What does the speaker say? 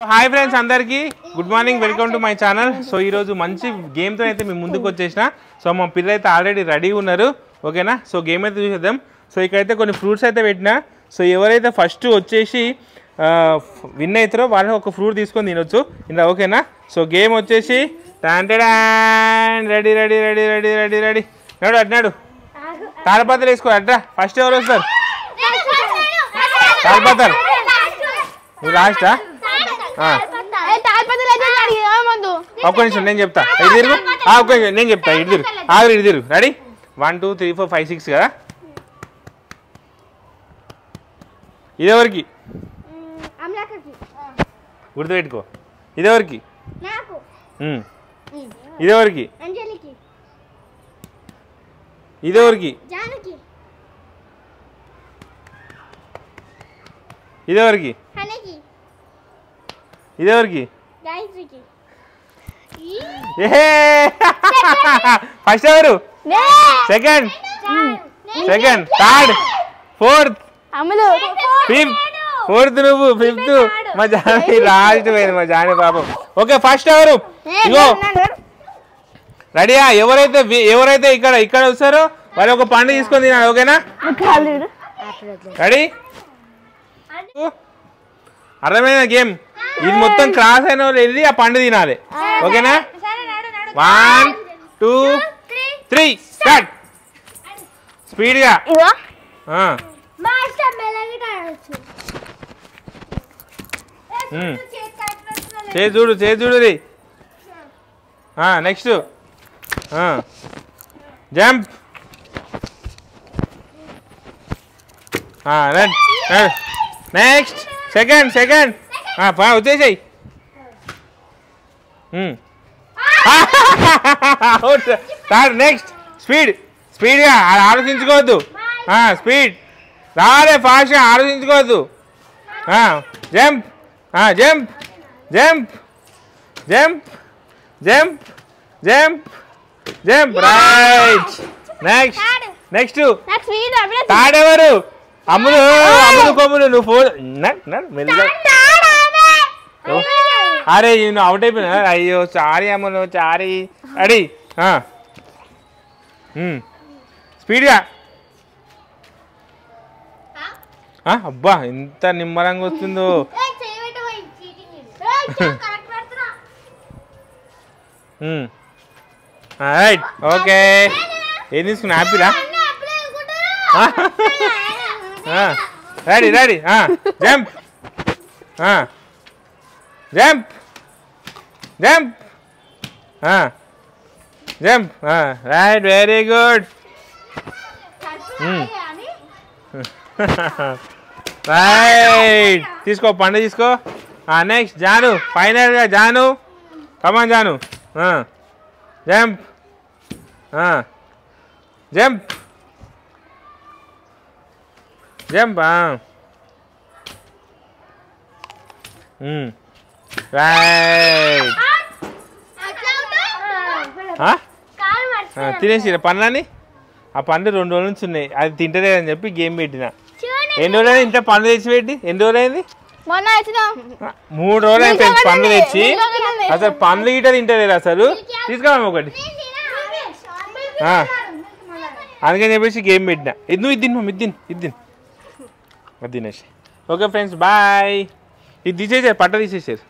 Hi friends అందరికీ good morning, welcome to my channel. So ఈరోజు మంచి గేమ్తో అయితే మేము ముందుకు వచ్చేసిన. సో మా పిల్లలు అయితే ఆల్రెడీ రెడీ ఉన్నారు, ఓకేనా? సో గేమ్ అయితే చూసేద్దాం. సో ఇక్కడైతే కొన్ని ఫ్రూట్స్ అయితే పెట్టినా. సో ఎవరైతే ఫస్ట్ వచ్చేసి విన్ అవుతారో వాళ్ళు ఒక ఫ్రూట్ తీసుకొని తినొచ్చు ఇలా, ఓకేనా? సో గేమ్ వచ్చేసి ready ready ready ready ready ready నాడు అడ్నాడు తాళపత్రలు వేసుకో అడ్రా. ఫస్ట్ ఎవరు వస్తారు? తాళపత్రలు నువ్వు లాస్టా? ఒక్క నిమిషం నేను చెప్తా. ఇటు తిరుగు, ఒక్క నిమిషం నేను చెప్తా. ఇటు తిరుగు, ఇటు తిరుగు. రెడీ 1 2 3 4 5 6 కదా. ఇదెవరికి గుర్తుపెట్టుకో. ఇదెవరికి? ఇదెవరికి? ఇదెవరికి? ఇదెవరికి? ఇదెవరికి? ఫస్ట్ ఎవరు? Second, third, fourth, fifth. Fourth నువ్వు, ఫిఫ్త్ మా జాని, లాస్ట్ పోయింది మా జాని పాపం. ఓకే ఫస్ట్ ఎవరు? ఇగో రెడీయా? ఎవరైతే ఇక్కడ వస్తారో వాళ్ళు ఒక పండు తీసుకొని తినాలి, ఓకేనా? రెడీ? అర్థమైన గేమ్ ఇది. మొత్తం క్రాస్ అయిన వాళ్ళు వెళ్ళి ఆ పండు తినాలి, ఓకేనా? 1 2 3 స్టార్ట్. స్పీడ్గా చూడు నెక్స్ట్ జంప్. నెక్స్ట్ సెకండ్ వచ్చేసాయి. నెక్స్ట్ స్పీడ్గా ఆలోచించుకోవద్దు. స్పీడ్ రాలే, ఫాస్ట్గా ఆలోచించుకోవద్దు. Jump jump jump jump jump jump jump. Right. Next third ఎవరు? అమ్ములు కొమ్ములు. నువ్వు ఫోన్ మెల్లగా. అరే నువ్వు అవుట్ అయిపోయినా. అయ్యో సారీ అమ్ములు, సారీ. రెడీ? స్పీడ్గా. అబ్బా ఎంత నిమ్మలంగా వస్తుందో. Right, okay. ఏం తీసుకున్నా? హ్యాపీలా? Ready jump jump jump jump. Right, very good. Right, తీసుకో పండు తీసుకో. నెక్స్ట్ జాను, ఫైనల్గా Janu. Come on Janu. Jump jump jump. Right. తినేసి పండ్లని. ఆ పండు 2 రోజుల నుంచి ఉన్నాయి, అది తింటలేదని చెప్పి గేమ్ పెట్టిన. ఎన్ని రోజులు ఇంట్లో పండ్లు తెచ్చి పెట్టి? ఎన్ని రోజులు అయింది? 3 రోజులు అయితే పండ్లు తెచ్చి. అసలు పండ్లు గిట్ట తింటలేదు అసలు. తీసుకోవాలి ఒకటి. అందుకని చెప్పేసి గేమ్ పెట్టిన. నువ్వు ఇది తిను అది తినేసి. Okay friends, bye. ఇది తీసేసారు, పట్ట తీసేసారు.